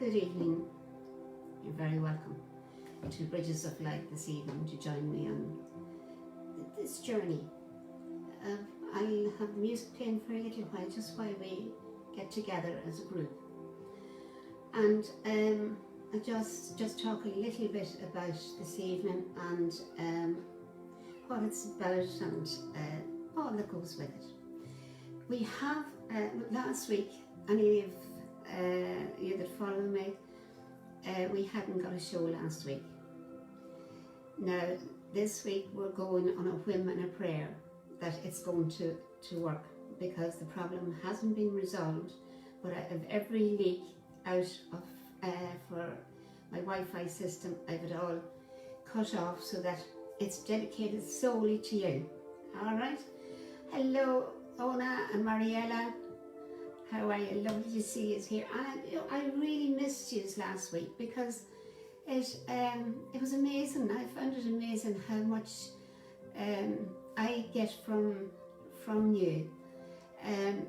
Good evening. You're very welcome to Bridges of Light this evening to join me on this journey. I'll have the music playing for a little while just while we get together as a group. And I'll just talk a little bit about this evening and what it's about and all that goes with it. We have, last week, any of you that follow me, we hadn't got a show last week. Now, this week we're going on a whim and a prayer that it's going to work, because the problem hasn't been resolved, but I have every leak out of, for my Wi-Fi system, I have it all cut off so that it's dedicated solely to you. Alright? Hello, Ona and Mariella. How are you? Lovely to see you here. And I really missed you last week because it was amazing. I found it amazing how much I get from you. I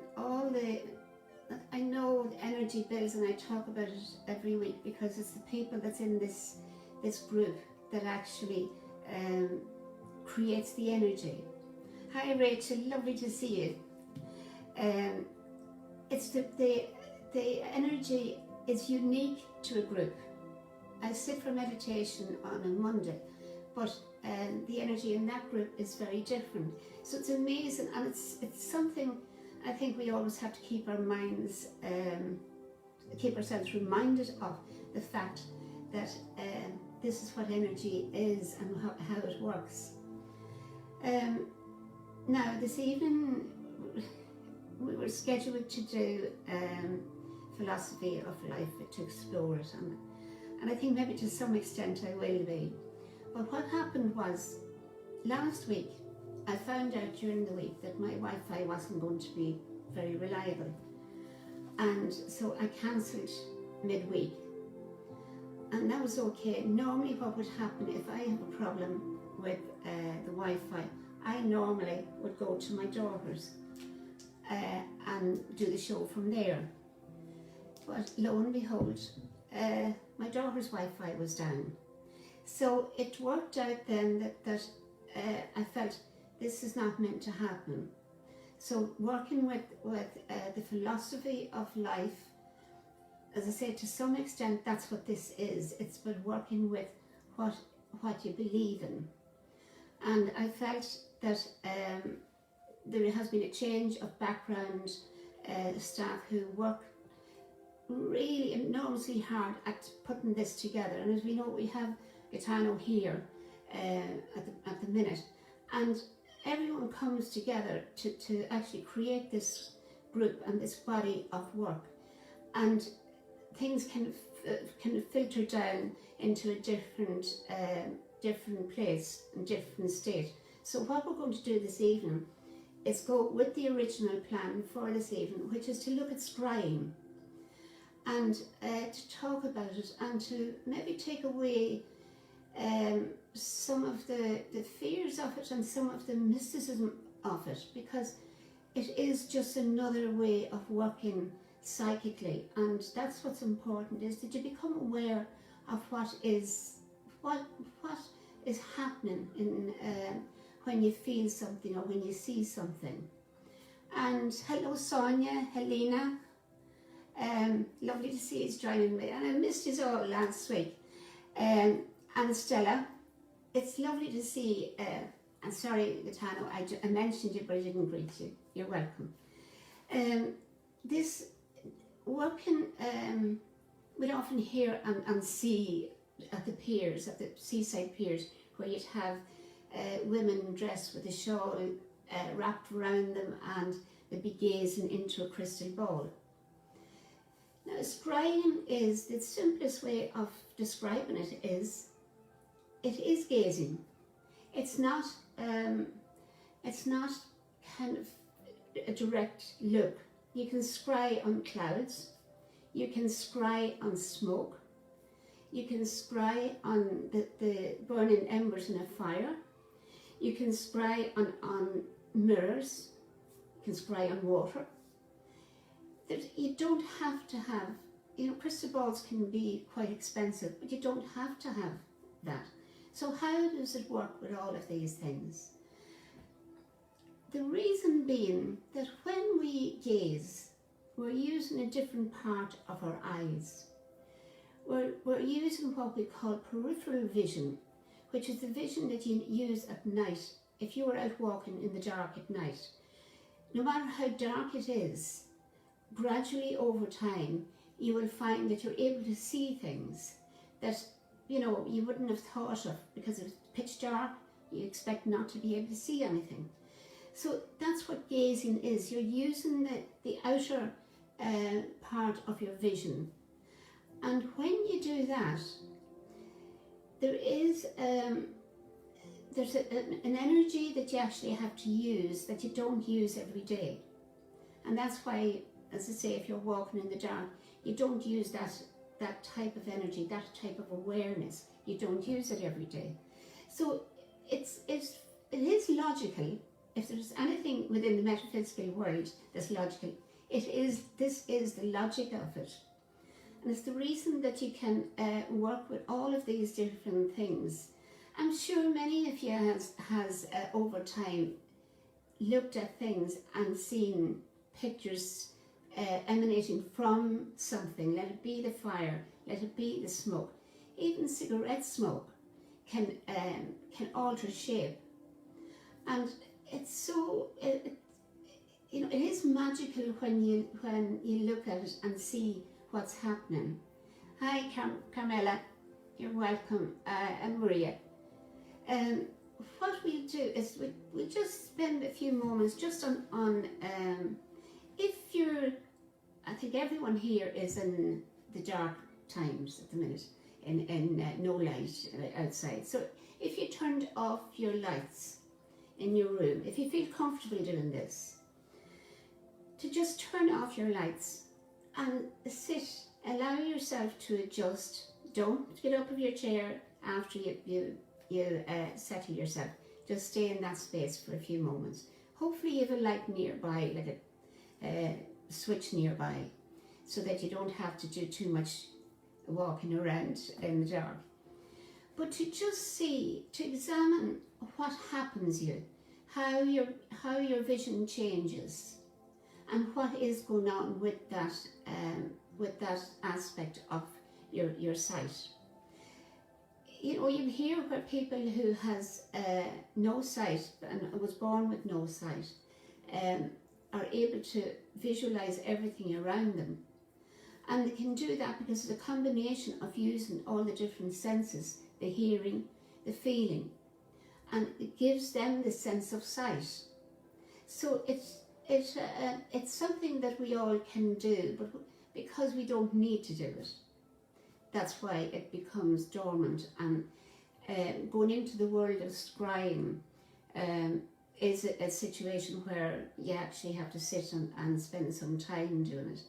know the energy bills, and I talk about it every week because it's the people that's in this group that actually creates the energy. Hi Rachel, lovely to see you. It's the energy is unique to a group. I sit for meditation on a Monday, but the energy in that group is very different. So it's amazing, and it's something I think we always have to keep our minds, keep ourselves reminded of the fact that this is what energy is and how it works. Now this evening we were scheduled to do philosophy of life, to explore it, and I think maybe to some extent I will be. But what happened was, last week I found out during the week that my Wi-Fi wasn't going to be very reliable, and so I cancelled midweek, and that was okay. Normally what would happen if I have a problem with the Wi-Fi, I normally would go to my daughter's and do the show from there. But lo and behold, my daughter's Wi-Fi was down. So it worked out then that I felt this is not meant to happen. So working with the philosophy of life, as I say, to some extent that's what this is. It's about working with what you believe in. And I felt that there has been a change of background staff who work really enormously hard at putting this together. And as we know, we have Gaetano here at the minute, and everyone comes together to actually create this group and this body of work, and things can filter down into a different place and different state. So what we're going to do this evening is go with the original plan for this evening, which is to look at scrying and to talk about it, and to maybe take away some of the fears of it and some of the mysticism of it, because it is just another way of working psychically, and that's what's important, is that you become aware of what is happening in when you feel something or when you see something. And hello Sonia, Helena, lovely to see you joining me, and I missed you all last week. And Stella, it's lovely to see you. And sorry Gaetano, I mentioned you but I didn't greet you. You're welcome. This working, we'd often hear and see at the piers, at the seaside piers, where you'd have women dressed with a shawl wrapped around them, and they'd be gazing into a crystal ball. Now, scrying is the simplest way of describing it. Is gazing. It's not kind of a direct look. You can scry on clouds, you can scry on smoke, you can scry on the burning embers in a fire, you can scry on mirrors, you can scry on water. You don't have to have you know, crystal balls can be quite expensive, but you don't have to have that. So how does it work with all of these things? The reason being that when we gaze, we're using a different part of our eyes. We're using what we call peripheral vision, which is the vision that you use at night. If you were out walking in the dark at night, no matter how dark it is, gradually over time, you will find that you're able to see things that, you know, you wouldn't have thought of, because it's pitch dark, you expect not to be able to see anything. So that's what gazing is. You're using the outer part of your vision. And when you do that, there is there's an energy that you actually have to use that you don't use every day. And that's why, as I say, if you're walking in the dark, you don't use that type of energy, that type of awareness. You don't use it every day. So it is logical. If there's anything within the metaphysical world that's logical, this is the logic of it. And it's the reason that you can work with all of these different things. I'm sure many of you has over time looked at things and seen pictures emanating from something. Let it be the fire, let it be the smoke. Even cigarette smoke can alter shape. And it's so, you know, it is magical when you look at it and see what's happening. Hi, Carmela, you're welcome, and Maria. What we'll do is we'll just spend a few moments just on if you're, I think everyone here is in the dark times at the minute, in no light outside. So if you turned off your lights in your room, if you feel comfortable doing this, to just turn off your lights and sit, allow yourself to adjust. Don't get up of your chair after you settle yourself. Just stay in that space for a few moments. Hopefully you have a light nearby, like a switch nearby, so that you don't have to do too much walking around in the dark. But to just see, to examine what happens to you, how your vision changes, and what is going on with that aspect of your sight. You know, you hear where people who has no sight and was born with no sight are able to visualize everything around them. And they can do that because it's a combination of using all the different senses, the hearing, the feeling, and it gives them the sense of sight. So it's something that we all can do, but because we don't need to do it, that's why it becomes dormant. And going into the world of scrying is a situation where you actually have to sit and spend some time doing it.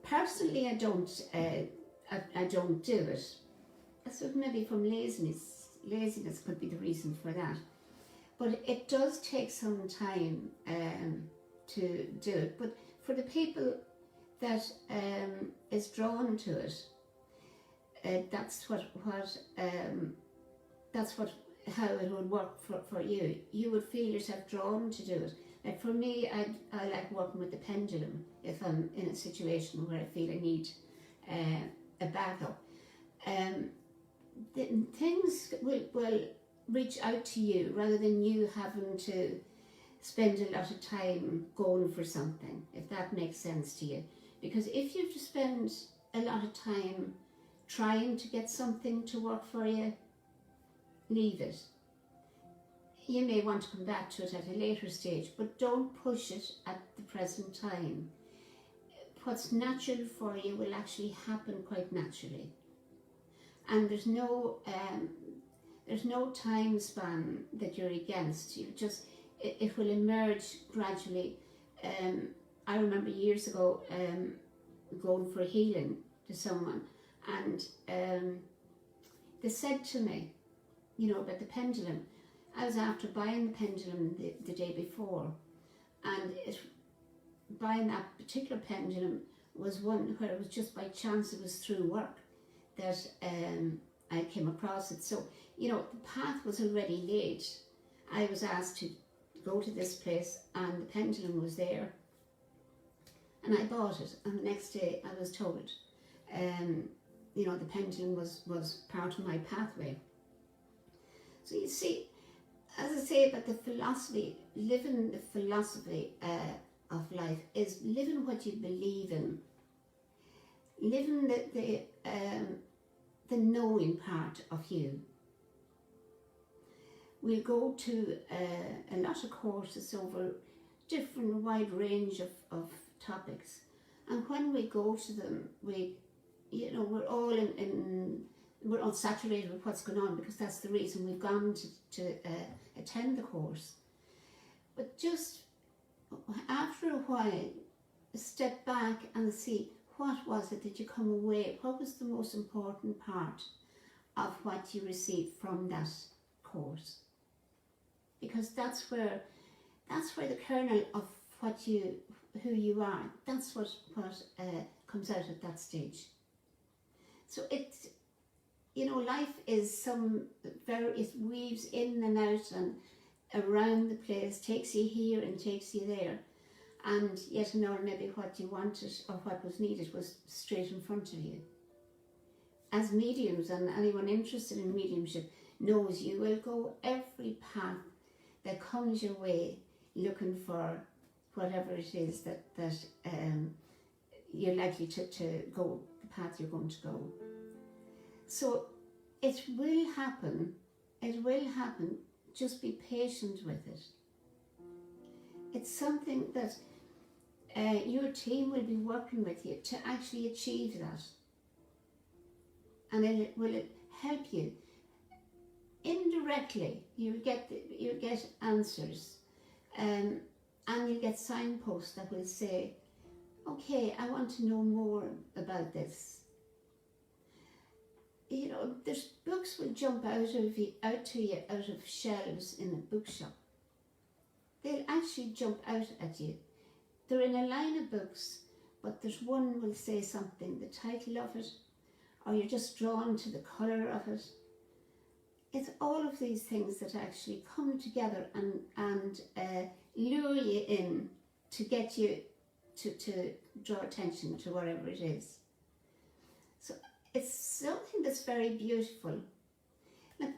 Personally, I don't do it. So maybe from laziness could be the reason for that. But it does take some time to do it. But for the people that is drawn to it, that's how it would work for you. You would feel yourself drawn to do it. Like for me, I like working with the pendulum if I'm in a situation where I feel I need a backup. Things will reach out to you rather than you having to spend a lot of time going for something, if that makes sense to you. Because if you have to spend a lot of time trying to get something to work for you, leave it. You may want to come back to it at a later stage, but don't push it at the present time. What's natural for you will actually happen quite naturally. And there's no time span that you're against. It will emerge gradually. I remember years ago going for healing to someone, and they said to me, you know, about the pendulum. I was after buying the pendulum the day before, and buying that particular pendulum was one where it was just by chance, it was through work that I came across it. So, you know, the path was already laid. I was asked to go to this place and the pendulum was there. And I bought it, and the next day I was told, you know, the pendulum was part of my pathway. So you see, as I say about the philosophy, living the philosophy of life is living what you believe in, living the knowing part of you. We'll go to a lot of courses over different wide range of topics, and when we go to them, we're all we're all saturated with what's going on, because that's the reason we've gone to attend the course. But just after a while, step back and see, what was it that you come away, what was the most important part of what you received from that course? Because that's where the kernel of who you are, that's what comes out at that stage. So it's, you know, life is it weaves in and out and around the place, takes you here and takes you there, and yet another, maybe what you wanted or what was needed was straight in front of you. As mediums, and anyone interested in mediumship knows, you will go every path that comes your way, looking for whatever it is that you're likely to go, the path you're going to go. So it will happen, just be patient with it. It's something that your team will be working with you to actually achieve that. And it will help you. Indirectly, you'll get answers, and you'll get signposts that will say, okay, I want to know more about this. You know, there's books will jump out to you out of shelves in a bookshop. They'll actually jump out at you. They're in a line of books, but there's one will say something, the title of it, or you're just drawn to the colour of it. It's all of these things that actually come together and lure you in to get you to draw attention to whatever it is. So it's something that's very beautiful. Like,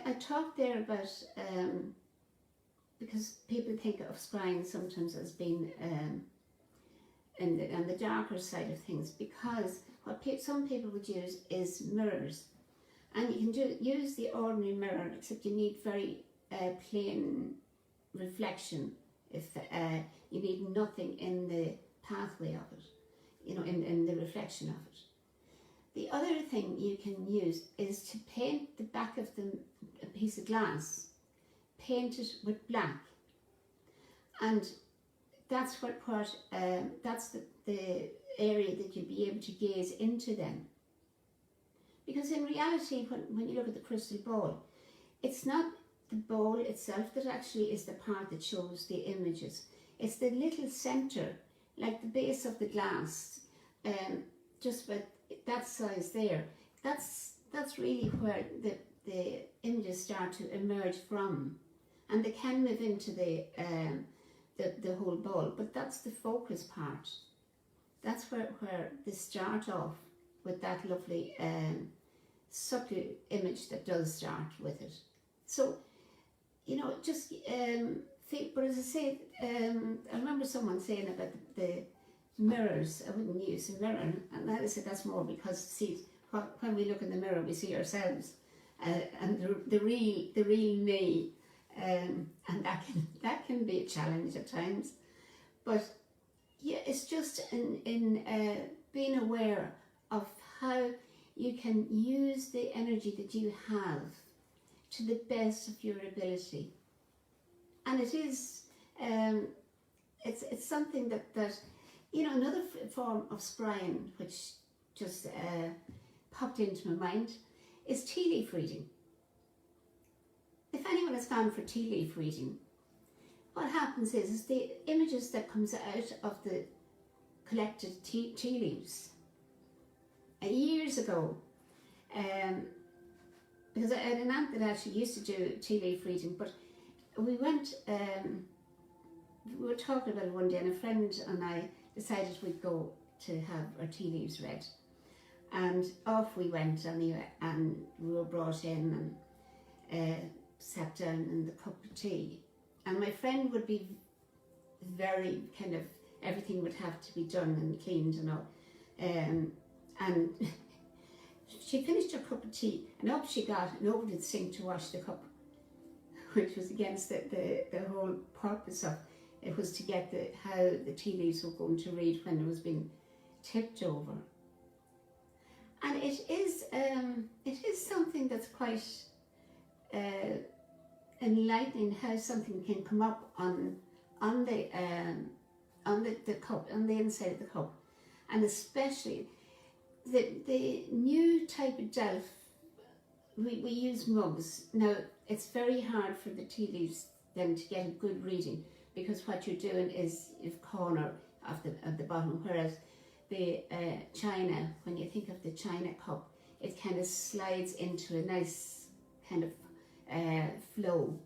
I talked there about, because people think of scrying sometimes as being on the darker side of things, because what some people would use is mirrors. And you can use the ordinary mirror, except you need very plain reflection. If you need nothing in the pathway of it, you know, in the reflection of it. The other thing you can use is to paint the back of a piece of glass, paint it with black, and that's that's the area that you'll be able to gaze into then. Because in reality, when you look at the crystal ball, it's not the ball itself that actually is the part that shows the images. It's the little centre, like the base of the glass, just about that size there. That's really where the images start to emerge from, and they can move into the whole ball. But that's the focus part. That's where they start off with that lovely subtle image that does start with it. So, you know, just but as I say, I remember someone saying about the mirrors. I wouldn't use a mirror, and I said that's more because, see, when we look in the mirror, we see ourselves and the real me, and that can be a challenge at times. But yeah, it's just in being aware of how you can use the energy that you have to the best of your ability. And it is, it's something that you know, another form of scrying, which just popped into my mind, is tea leaf reading. If anyone has gone for tea leaf reading, what happens is the images that comes out of collected tea leaves years ago, because I had an aunt that actually used to do tea leaf reading, but we went, we were talking about it one day, and a friend and I decided we'd go to have our tea leaves read. And off we went, and we were brought in and sat down in the cup of tea. And my friend would be very kind of, everything would have to be done and cleaned and all. And she finished her cup of tea, and up she got and over to the sink to wash the cup, which was against the whole purpose of it, was to get how the tea leaves were going to read when it was being tipped over. And it is something that's quite enlightening, how something can come up on the cup, on the inside of the cup, and especially the new type of delf. We use mugs now. It's very hard for the tea leaves then to get a good reading, because what you're doing is you've corner of the bottom, whereas the china, when you think of the china cup, it kind of slides into a nice kind of flow.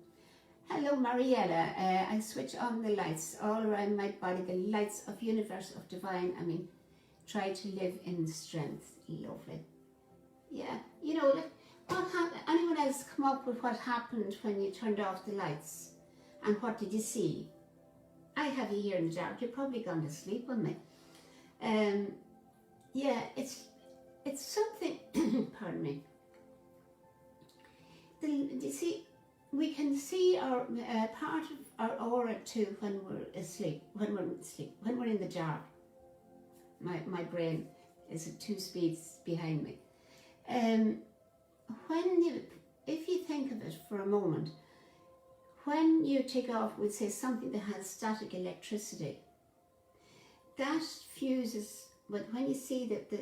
Hello Mariella, I switch on the lights all around my body, the lights of universe of divine, try to live in strength. Lovely. Yeah, you know, like, what happened? Anyone else come up with what happened when you turned off the lights? And what did you see? I have you here in the dark. You're probably gone to sleep on me. Yeah, it's something. Pardon me. You see, we can see our part of our aura too when we're asleep. When we're in the dark. My brain is at 2 speeds behind me. If you think of it for a moment, when you take off, we'll say something that has static electricity, that fuses. But when you see that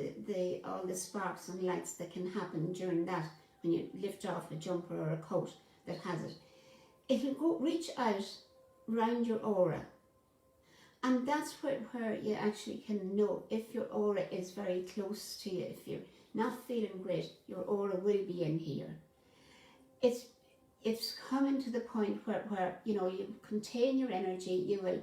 all the sparks and lights that can happen during that, when you lift off a jumper or a coat that has it, it'll reach out round your aura. And that's where you actually can know if your aura is very close to you. If you're not feeling great, your aura will be in here. It's coming to the point where you know, you contain your energy. You will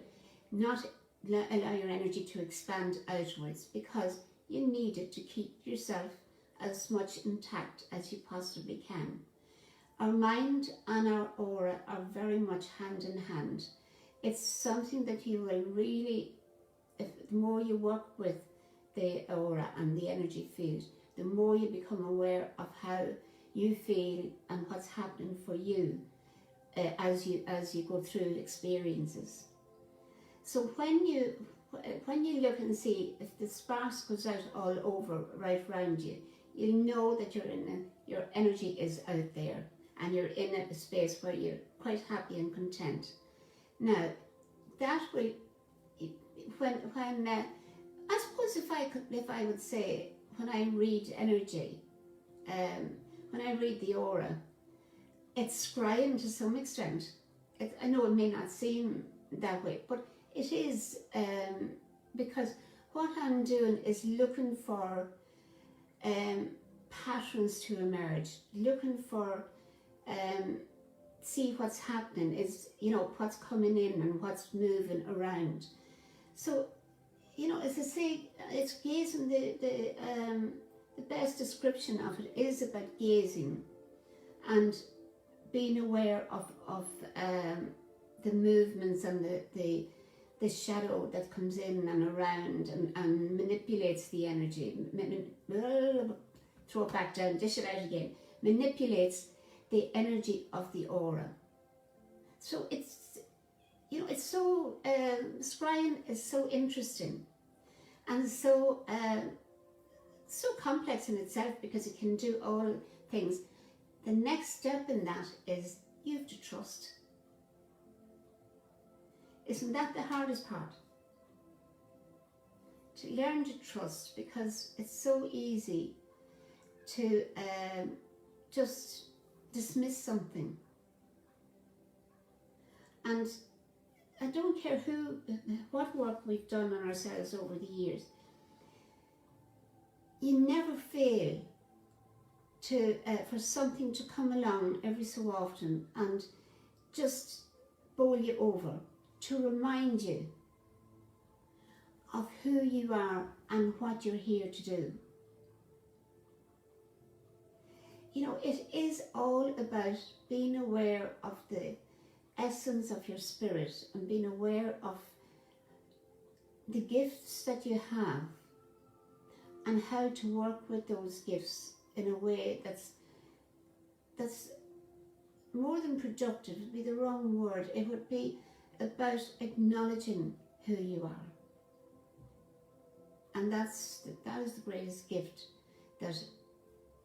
not allow your energy to expand outwards, because you need it to keep yourself as much intact as you possibly can. Our mind and our aura are very much hand in hand. It's something that you will really, the more you work with the aura and the energy field, the more you become aware of how you feel and what's happening for you as you go through experiences. So when you look and see if the sparks goes out all over right around you, you'll know that your energy is out there, and you're in a space where you're quite happy and content. Now, that will, when I suppose if I would say, when I read energy, when I read the aura, it's scrying to some extent. I know it may not seem that way, but it is, because what I'm doing is looking for patterns to emerge, looking for see what's happening, is, you know, what's coming in and what's moving around. So, you know, as I say, it's gazing. The best description of it is about gazing and being aware of the movements and the shadow that comes in and around and manipulates the energy. Throw it back down, dish it out again. Manipulates the energy of the aura. So it's, you know, it's so, scrying is so interesting and so complex in itself, because it can do all things. The next step in that is you have to trust. Isn't that the hardest part? To learn to trust, because it's so easy to just dismiss something. And I don't care what work we've done on ourselves over the years, you never fail for something to come along every so often and just bowl you over, to remind you of who you are and what you're here to do. You know, it is all about being aware of the essence of your spirit and being aware of the gifts that you have and how to work with those gifts in a way that's more than productive. It would be the wrong word. It would be about acknowledging who you are. And that is the greatest gift that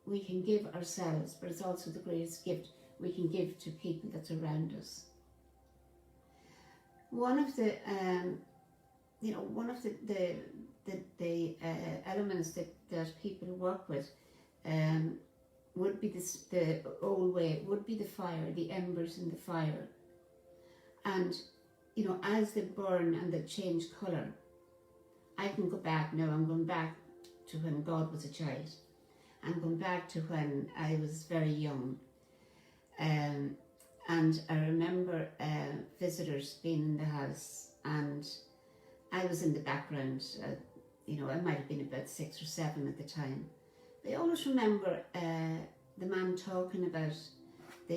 we can give ourselves, but it's also the greatest gift we can give to people that's around us. One of the elements that people work with would be the old way, would be the fire, the embers in the fire. And, you know, as they burn and they change colour, I can go back now, I'm going back to when God was a child. I'm going back to when I was very young. And I remember visitors being in the house, and I was in the background. You know, I might have been about 6 or 7 at the time. I always remember the man talking about how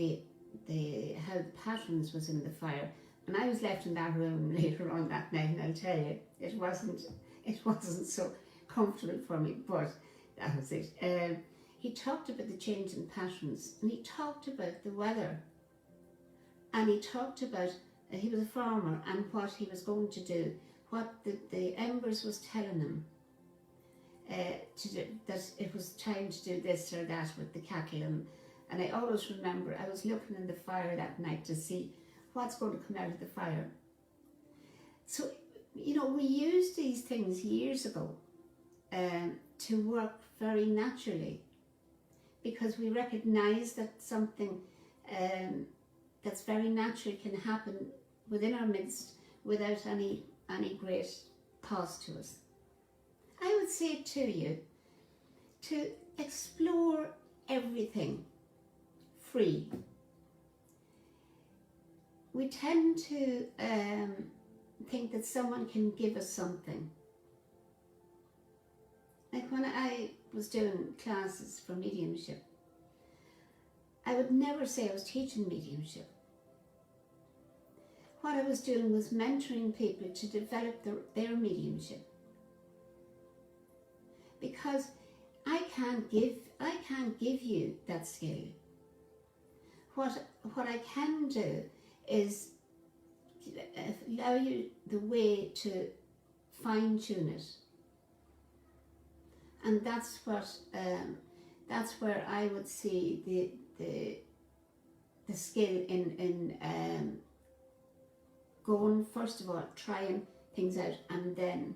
the patterns was in the fire. And I was left in that room later on that night, and I'll tell you, it wasn't so comfortable for me, but that was it. He talked about the change in patterns, and he talked about the weather, and he talked about, he was a farmer, and what he was going to do, what the embers was telling him, to do, that it was time to do this or that with the cattle. And I always remember, I was looking in the fire that night to see what's going to come out of the fire. So, you know, we used these things years ago to work very naturally, because we recognise that something that's very natural can happen within our midst without any great cost to us. I would say to you to explore everything free. We tend to think that someone can give us something. Like when I was doing classes for mediumship, I would never say I was teaching mediumship. What I was doing was mentoring people to develop their mediumship. Because I can't give you that skill. What I can do is allow you the way to fine tune it. And that's where I would see the skill in going, first of all, trying things out, and then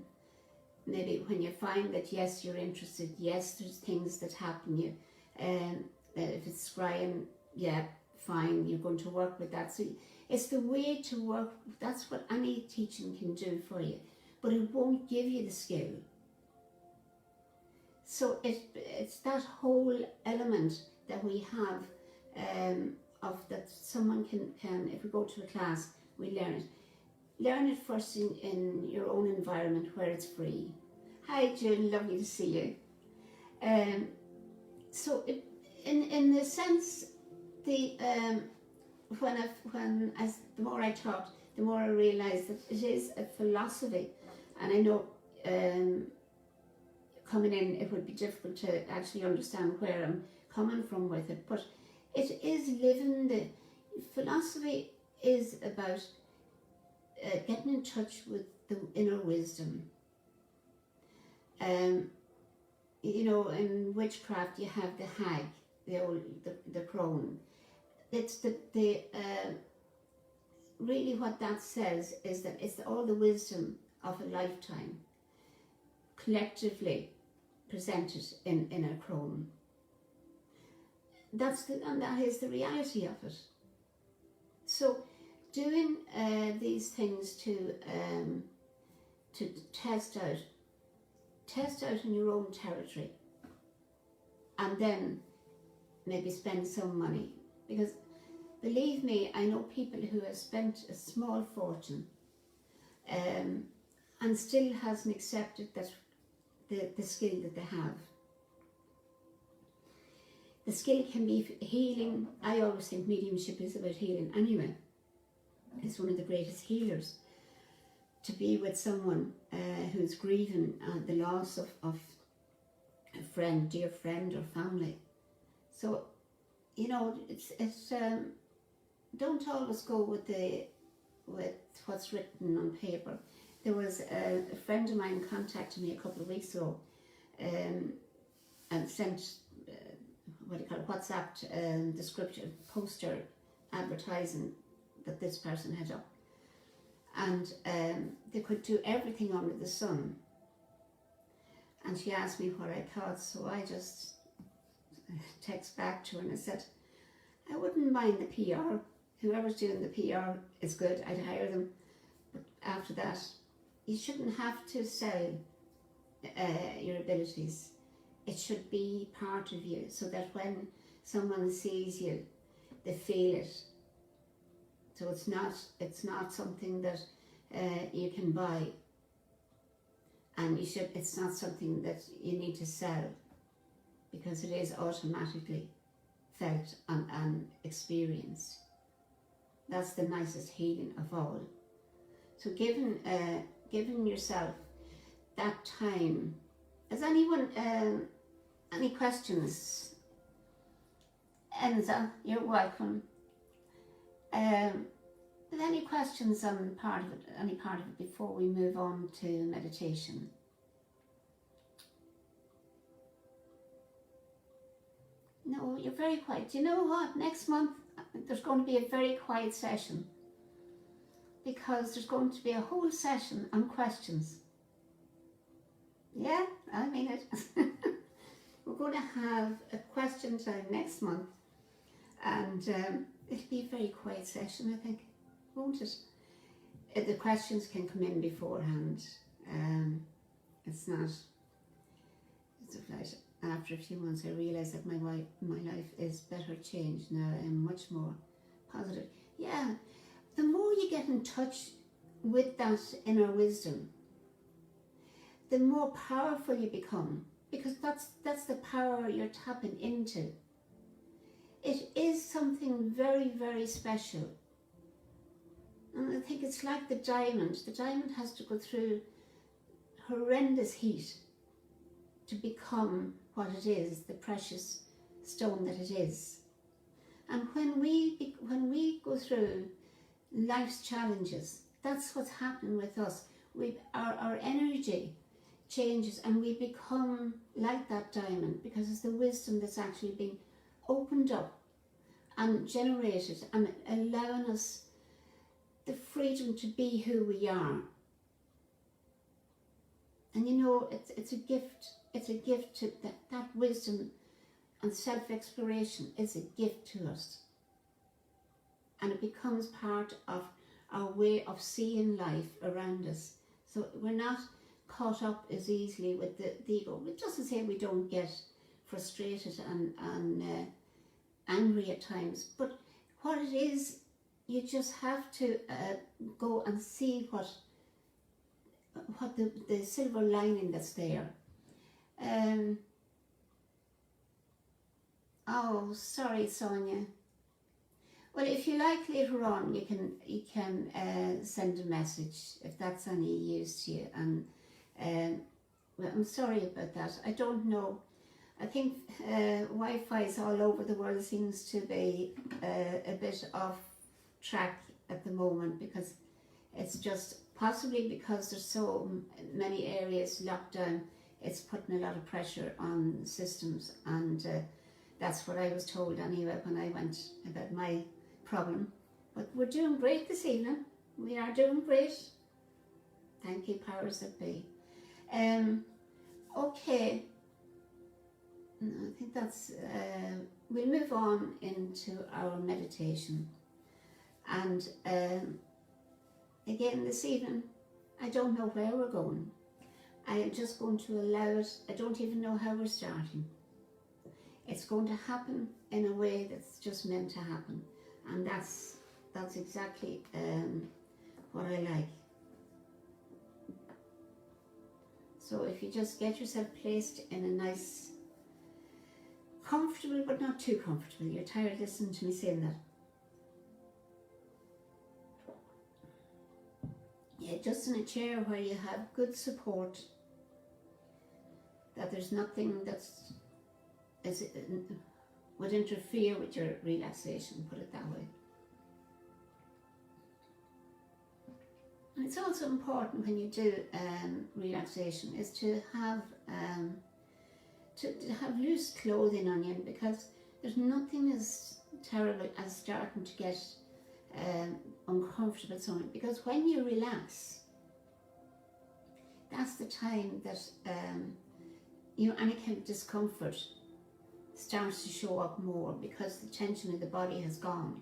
maybe when you find that yes, you're interested, yes, there's things that happen you, if it's scrying, yeah, fine, you're going to work with that. So it's the way to work. That's what any teaching can do for you, but it won't give you the skill. So it's that whole element that we have of that someone can, if we go to a class, we learn it. Learn it first in your own environment where it's free. Hi June, lovely to see you. So in the sense, the more I taught, the more I realised that it is a philosophy, and I know coming in it would be difficult to actually understand where I'm coming from with it, but it is living. The philosophy is about getting in touch with the inner wisdom. You know, in witchcraft you have the hag, the crone. It's really what that says is that it's all the wisdom of a lifetime collectively presented in a crone. And that is the reality of it. So doing these things to test out in your own territory, and then maybe spend some money, because believe me, I know people who have spent a small fortune and still hasn't accepted that the skill that they have. The skill can be healing. I always think mediumship is about healing anyway. It's one of the greatest healers, to be with someone who's grieving the loss of a friend, dear friend or family. So, you know, it's don't always go with what's written on paper. There was a friend of mine contacted me a couple of weeks ago and sent WhatsApp description poster advertising that this person had up, and they could do everything under the sun. And she asked me what I thought, so I just text back to her and I said, I wouldn't mind the PR. Whoever's doing the PR is good, I'd hire them. But after that, you shouldn't have to sell your abilities. It should be part of you, so that when someone sees you, they feel it. So it's not something that you can buy, and it's not something that you need to sell, because it is automatically felt and experienced. That's the nicest healing of all. So giving yourself that time. Has anyone any questions? Enza, you're welcome. Any questions on any part of it before we move on to meditation? No, you're very quiet. Do you know what? Next month there's going to be a very quiet session, because there's going to be a whole session on questions. Yeah, I mean it. We're going to have a question time next month, and it'll be a very quiet session, I think, won't it? The questions can come in beforehand. It's not. It's like after a few months, I realised that my life is better changed now. I'm much more positive. Yeah, the more you get in touch with that inner wisdom, the more powerful you become, because that's the power you're tapping into. It is something very, very special. And I think it's like the diamond. The diamond has to go through horrendous heat to become what it is, the precious stone that it is. And when we go through life's challenges, that's what's happening with us. Our energy changes and we become like that diamond, because it's the wisdom that's actually being opened up and generated and allowing us the freedom to be who we are. And you know, it's a gift. It's a gift to that wisdom, and self-exploration is a gift to us. And it becomes part of our way of seeing life around us. So we're not caught up as easily with the ego. It doesn't say we don't get frustrated and angry at times, but what it is, you just have to go and see what the silver lining that's there. Oh, sorry, Sonia. Well, if you like, later on you can send a message if that's any use to you. And well, I'm sorry about that. I don't know. I think Wi-Fi's all over the world seems to be a bit off track at the moment, because it's just possibly because there's so many areas locked down. It's putting a lot of pressure on systems, and that's what I was told anyway when I went about my problem. But we're doing great this evening. We are doing great. Thank you, powers that be. Okay. I think that's, we'll move on into our meditation. And again this evening, I don't know where we're going. I am just going to allow it. I don't even know how we're starting. It's going to happen in a way that's just meant to happen, and that's exactly what I like. So if you just get yourself placed in a nice, comfortable but not too comfortable. You're tired listening to me saying that. Yeah, just in a chair where you have good support, that there's nothing would interfere with your relaxation, put it that way. And it's also important when you do relaxation is to have loose clothing on you, because there's nothing as terrible as starting to get uncomfortable something, because when you relax, that's the time that any kind of discomfort starts to show up more, because the tension of the body has gone,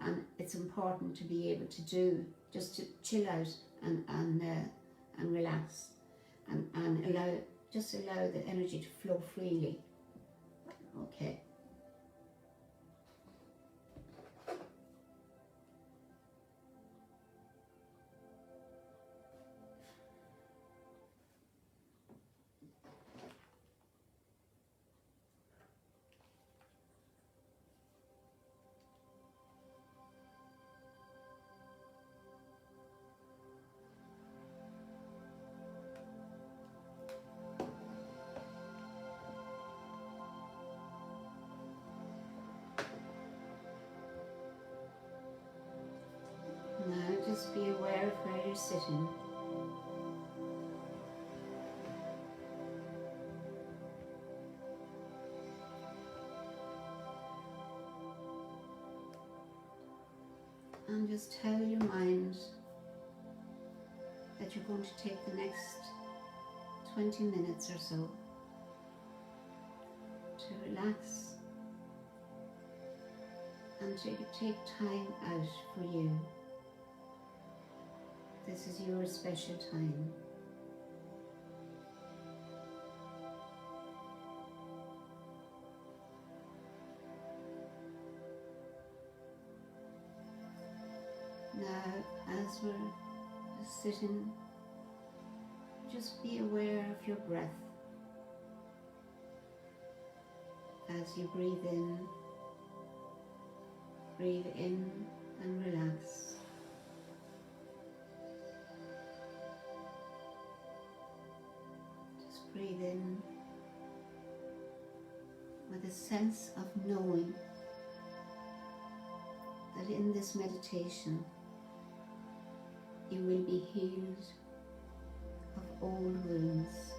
and it's important to be able to just to chill out and relax and allow the energy to flow freely. Okay. Now just be aware of where you're sitting. And just tell your mind that you're going to take the next 20 minutes or so to relax and to take time out for you. This is your special time. Now, as we're sitting, just be aware of your breath as you breathe in and relax. Just breathe in with a sense of knowing that in this meditation you will be healed of old wounds.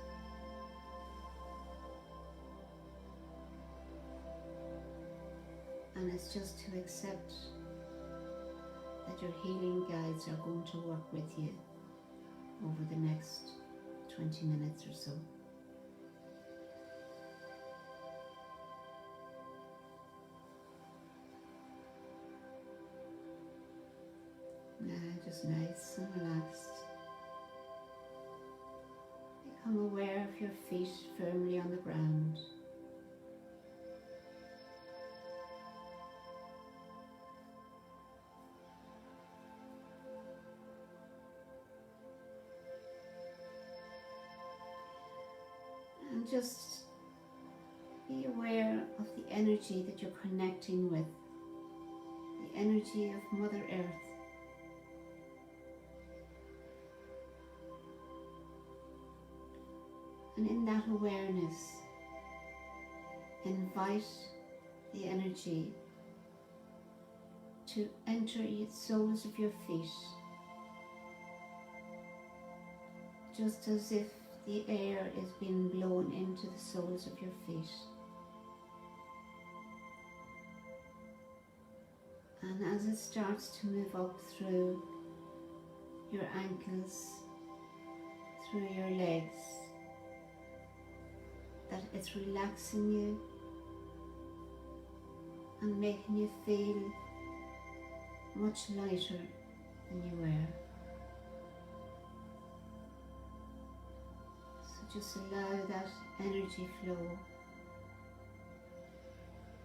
And it's just to accept that your healing guides are going to work with you over the next 20 minutes or so. Now just nice and relaxed. Become aware of your feet firmly on the ground. And just be aware of the energy that you're connecting with, the energy of Mother Earth. And in that awareness, invite the energy to enter the soles of your feet, just as if the air is being blown into the soles of your feet. And as it starts to move up through your ankles, through your legs, that it's relaxing you and making you feel much lighter than you were. So just allow that energy flow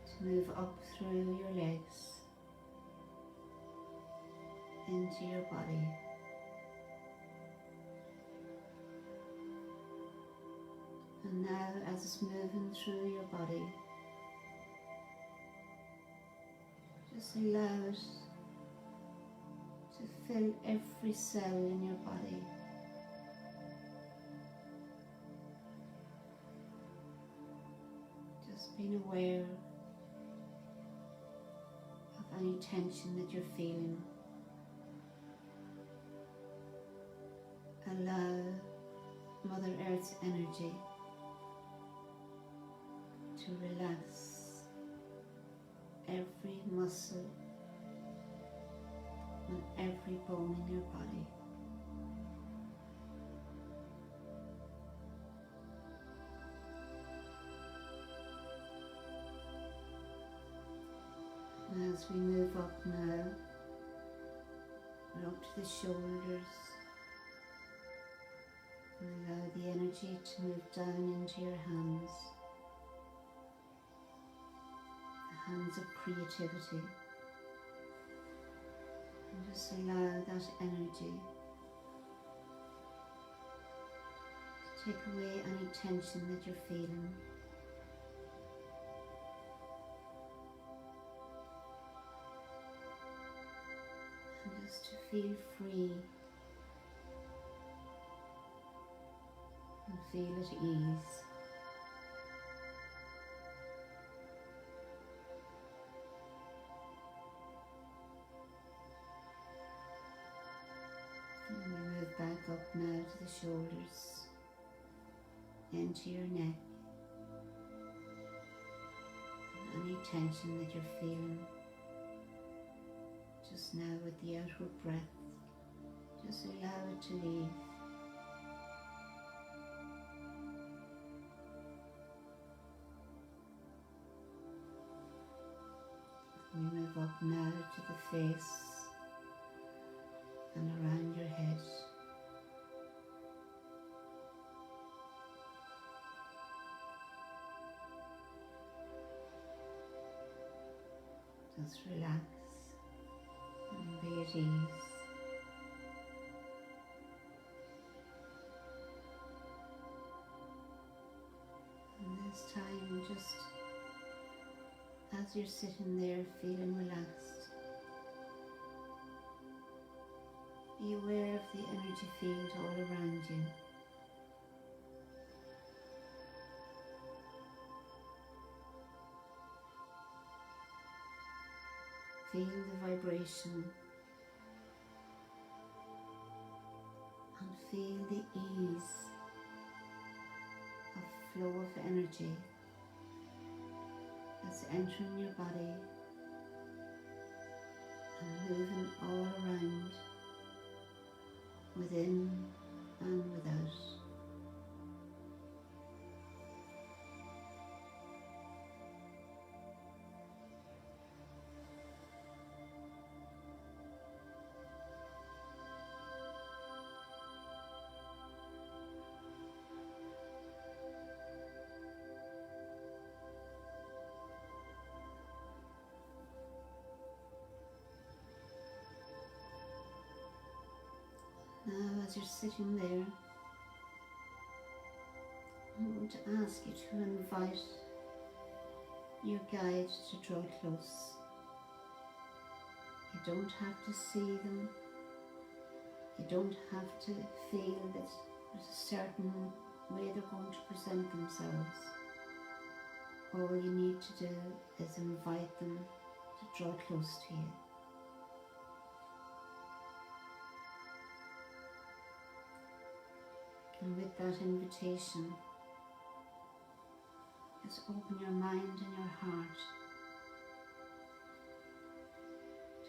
to move up through your legs into your body. And now, as it's moving through your body, just allow it to fill every cell in your body. Just being aware of any tension that you're feeling. Allow Mother Earth's energy to relax every muscle and every bone in your body. And as we move up now, we're up to the shoulders. And allow the energy to move down into your hands. The hands of creativity. And just allow that energy to take away any tension that you're feeling. And just to feel free. And feel at ease. And we move back up now to the shoulders, into your neck. And any tension that you're feeling, just now with the outward breath, just allow it to leave. We move up now to the face and around your head. Just relax and be at ease. And this time, just as you're sitting there feeling relaxed, be aware of the energy field all around you. Feel the vibration and feel the ease of flow of energy that's entering your body and moving all around, within and without. Now, as you're sitting there, I'm going to ask you to invite your guide to draw close. You don't have to see them. You don't have to feel that there's a certain way they're going to present themselves. All you need to do is invite them to draw close to you. And with that invitation, just open your mind and your heart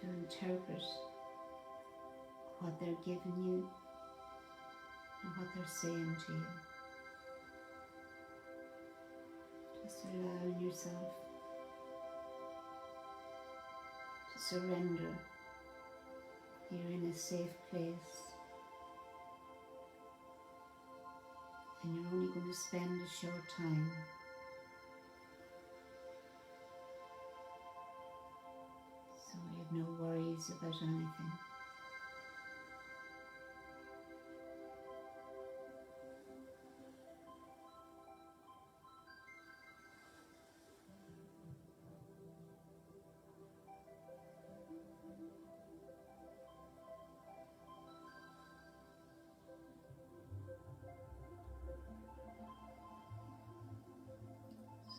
to interpret what they're giving you and what they're saying to you. Just allowing yourself to surrender you're in a safe place and you're only going to spend a short time. So you have no worries about anything.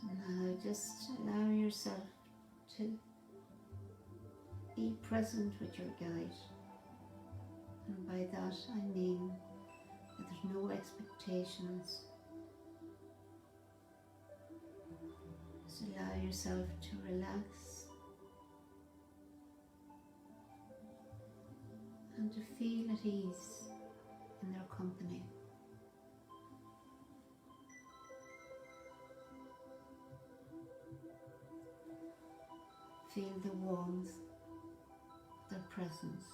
So now just allow yourself to be present with your guide. And by that I mean that there's no expectations. Just allow yourself to relax and to feel at ease in their company. Feel the warmth of their presence.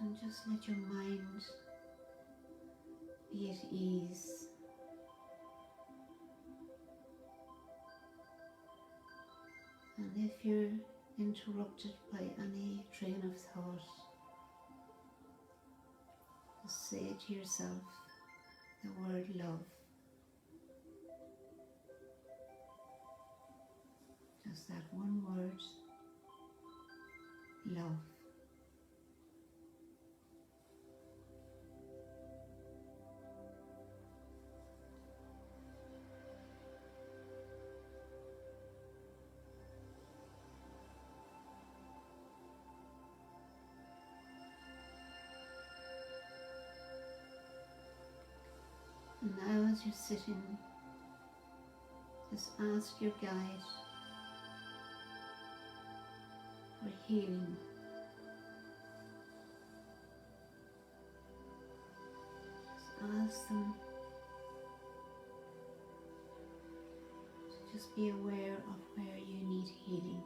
And just let your mind be at ease. And if you're interrupted by any train of thought, just say to yourself the word love. Just that one word, love. And now as you're sitting, just ask your guide for healing. Just ask them to just be aware of where you need healing.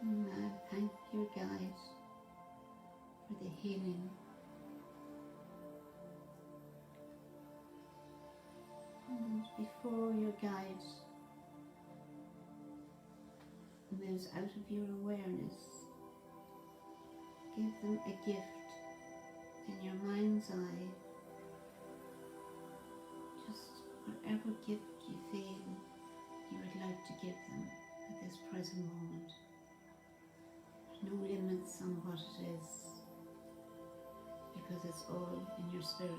And now thank your guide for the healing. And before your guide moves out of your awareness, give them a gift in your mind's eye. Just whatever gift you feel you would like to give them at this present moment. There's no limits on what it is, because it's all in your spirit.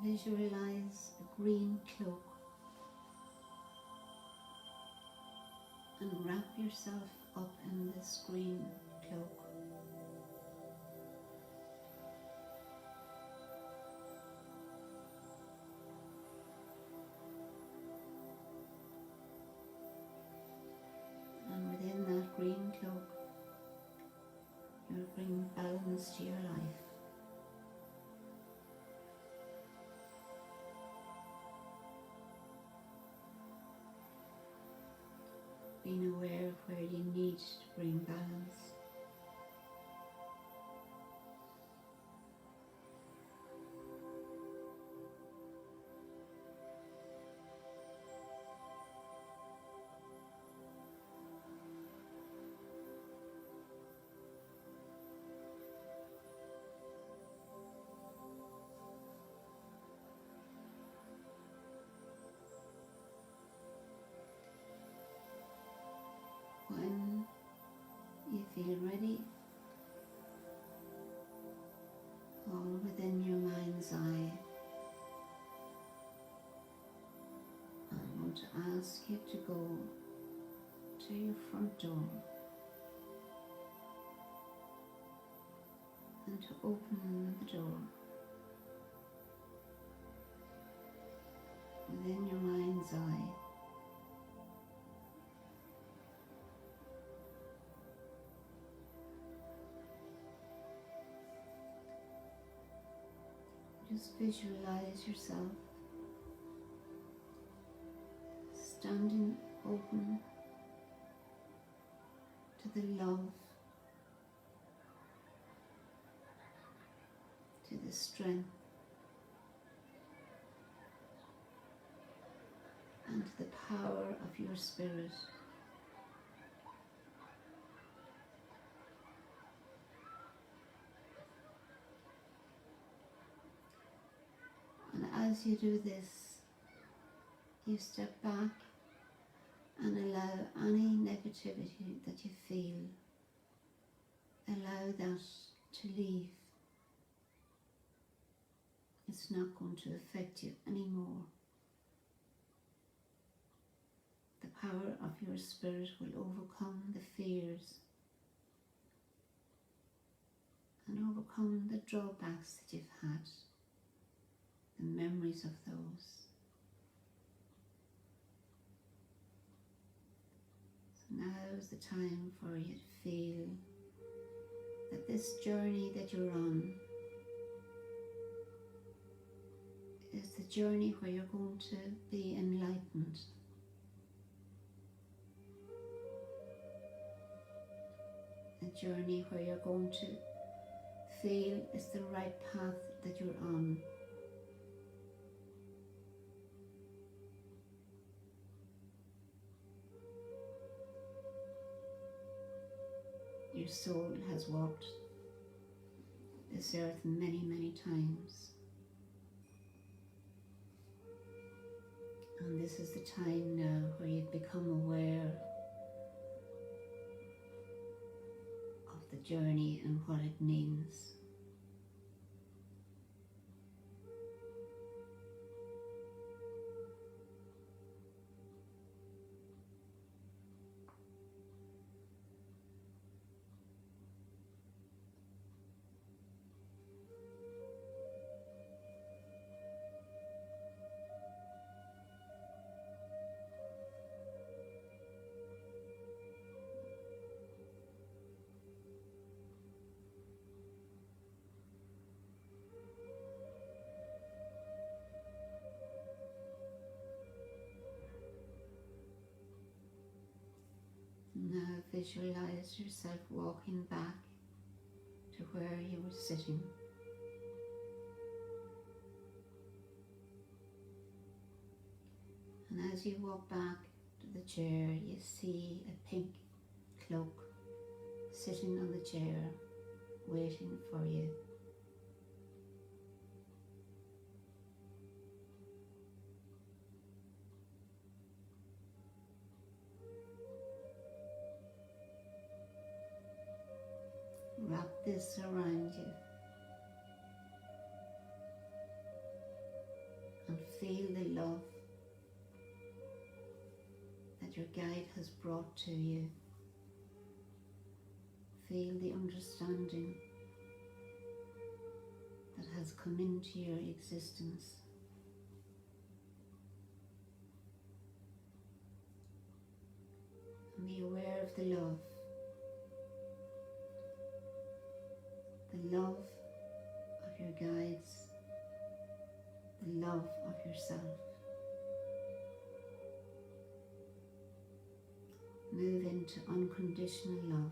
visualize a green cloak and wrap yourself up in this green cloak. And within that green cloak, you'll bring balance to your life. Being aware of where you need to bring balance. When you feel ready, all within your mind's eye, I want to ask you to go to your front door and to open the door. Within your mind's eye, just visualize yourself standing open to the love, to the strength, and to the power of your spirit. And as you do this, you step back and allow any negativity that you feel, allow that to leave. It's not going to affect you anymore. The power of your spirit will overcome the fears and overcome the drawbacks that you've had, the memories of those. So now is the time for you to feel that this journey that you're on is the journey where you're going to be enlightened. A journey where you're going to feel it's the right path that you're on. Your soul has walked this earth many, many times. And this is the time now where you become aware of the journey and what it means. Now visualize yourself walking back to where you were sitting. And as you walk back to the chair, you see a pink cloak sitting on the chair, waiting for you. Wrap this around you. feel the love that your guide has brought to you. Feel the understanding that has come into your existence. And be aware of the love of your guides, the love of yourself. Move into unconditional love.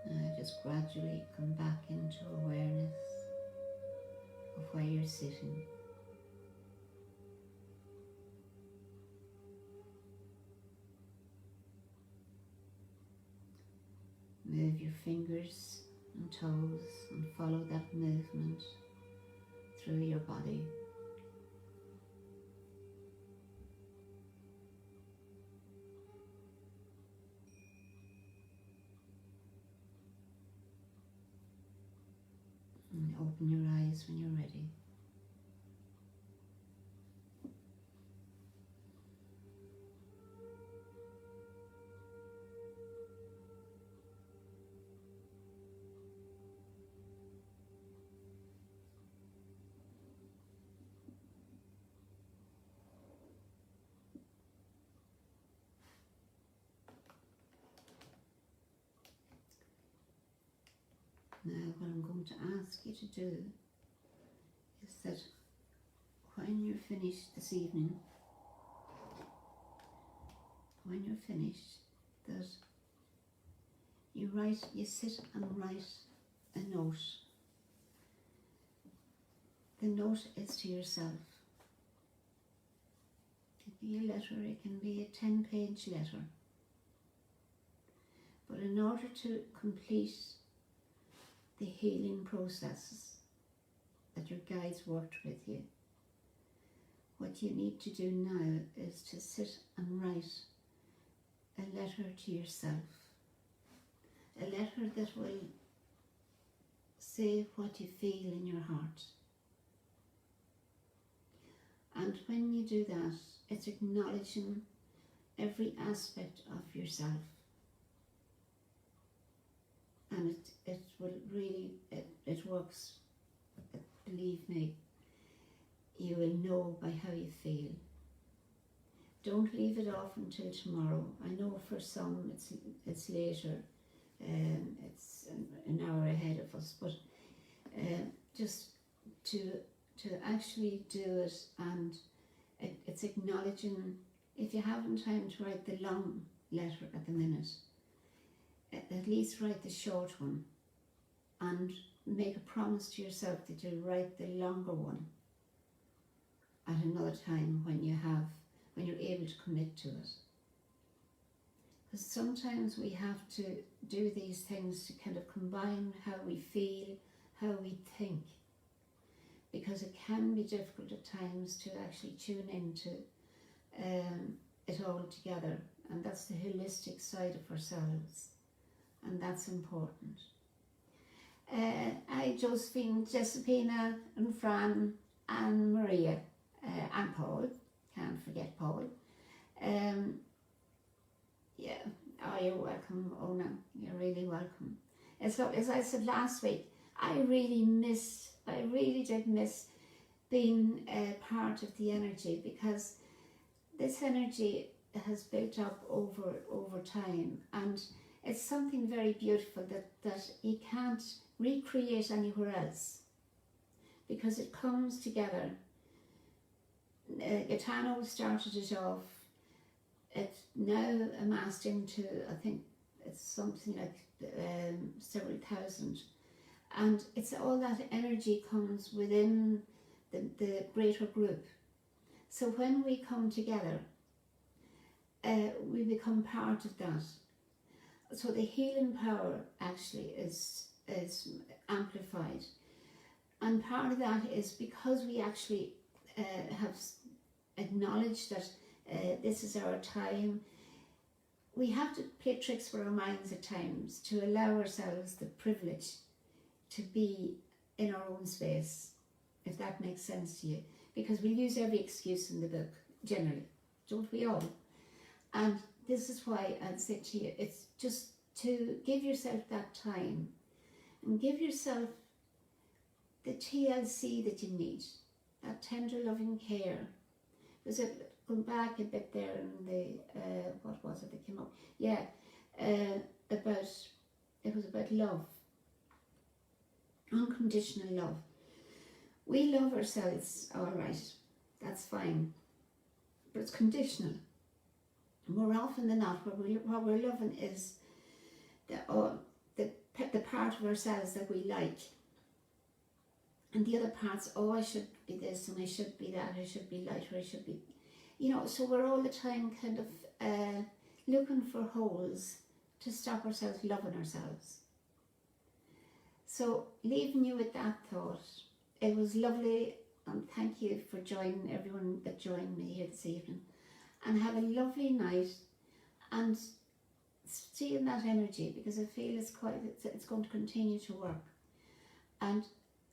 Now just gradually come back into awareness of where you're sitting. Move your fingers and toes and follow that movement through your body. And open your eyes when you're ready. Now what I'm going to ask you to do is that when you're finished this evening, that you sit and write a note. The note is to yourself. It can be a letter, it can be a 10-page letter. But in order to complete the healing processes that your guides worked with you, what you need to do now is to sit and write a letter to yourself. A letter that will say what you feel in your heart. And when you do that, it's acknowledging every aspect of yourself. And it will really, it works, believe me, you will know by how you feel. Don't leave it off until tomorrow. I know for some it's later, it's an hour ahead of us, but just to actually do it, and it's acknowledging, if you haven't time to write the long letter at the minute, at least write the short one and make a promise to yourself that you'll write the longer one at another time when you're able to commit to it. Because sometimes we have to do these things to kind of combine how we feel, how we think, because it can be difficult at times to actually tune into it all together, and that's the holistic side of ourselves. And that's important. Josephine, Josephina and Fran and Maria and Paul, can't forget Paul. Yeah, you're welcome, Ona, you're really welcome. As I said last week, I really did miss being part of the energy, because this energy has built up over time, and it's something very beautiful that you can't recreate anywhere else, because it comes together. Gaetano started it off. It's now amassed into, I think it's something like several thousand, and it's all that energy comes within the greater group So when we come together, we become part of that. So the healing power actually is amplified. And part of that is because we actually have acknowledged that this is our time. We have to play tricks with our minds at times to allow ourselves the privilege to be in our own space, if that makes sense to you. Because we use every excuse in the book, generally, don't we all? And this is why I'd say to you, it's just to give yourself that time and give yourself the TLC that you need, that tender loving care. There's going back a bit there in the, what was it that came up? Yeah, it was about love, unconditional love. We love ourselves, all right, that's fine, but it's conditional. More often than not, what we're loving is the part of ourselves that we like. And the other parts, oh, I should be this and I should be that, I should be lighter, I should be, so we're all the time kind of looking for holes to stop ourselves loving ourselves. So leaving you with that thought, it was lovely, and thank you for joining everyone that joined me here this evening. And have a lovely night, and stay in that energy, because I feel it's going to continue to work. And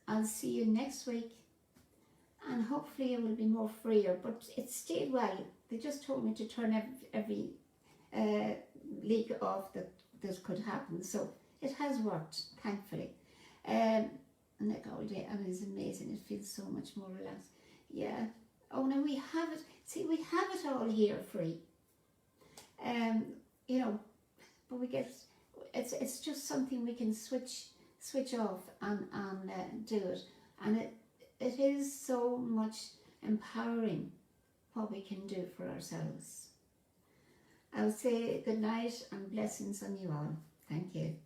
I'll see you next week, and hopefully it will be more freer, but it stayed well. They just told me to turn every leak off that could happen, so it has worked, thankfully. And like all day, and it's amazing, it feels so much more relaxed. Yeah. Oh no, we have it. See, we have it all here free. But we get it's just something we can switch off and do it, and it is so much empowering what we can do for ourselves. I'll say good night and blessings on you all. Thank you.